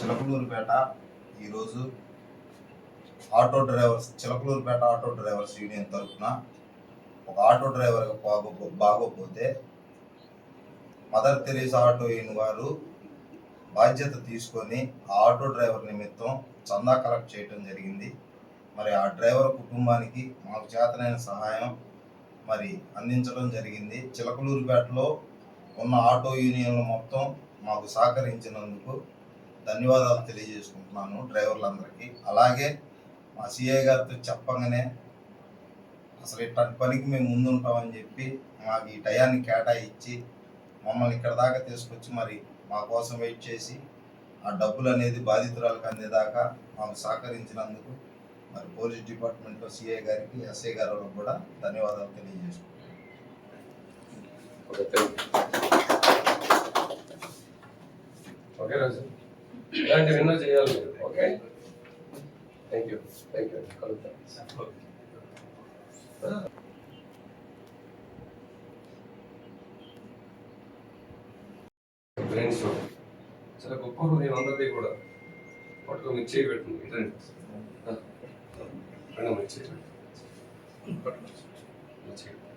చిలకలూరుపేట ఈరోజు auto drivers Chilakaluripet auto drivers union తరఫున ఒక ఆటో డ్రైవర్గా బాగోపోతే మదర్ తెరీసా ఆటో యూనియన్ వారు బాధ్యత తీసుకొని ఆ ఆటో డ్రైవర్ నిమిత్తం చందా కలెక్ట్ చేయడం జరిగింది. మరి ఆ డ్రైవర్ కుటుంబానికి మాకు చేతనైన సహాయం మరి అందించడం జరిగింది. చిలకలూరుపేటలో ఉన్న ఆటో యూనియన్లు మొత్తం మాకు సహకరించినందుకు ధన్యవాదాలు తెలియజేసుకుంటున్నాను డ్రైవర్లందరికీ. అలాగే మా సిఐ గారితో చెప్పగానే అసలు ఇట్లాంటి పనికి మేము ముందుంటామని చెప్పి మాకు ఈ టయాన్ని కేటాయించి మమ్మల్ని ఇక్కడ దాకా తీసుకొచ్చి మరి మా కోసం వెయిట్ చేసి ఆ డబ్బులు అనేది బాధితురాలకు అందేదాకా మాకు సహకరించినందుకు మరి పోలీస్ డిపార్ట్మెంట్లో సిఐ గారికి ఎస్ఐ గారికి కూడా ధన్యవాదాలు తెలియజేసుకుంటున్నాను. ఓకే రాజు, ఇలాంటివి ఎన్నో చేయాలి. ఓకే, థ్యాంక్ యూ కలుగుతాం. ఫ్రెండ్స్ చాలా గొప్ప హృదయం అందరిది కూడా. పట్టుకో, మీరు చేయి పెట్టండి. ఇదండి మీరు చేయి పెట్టండి.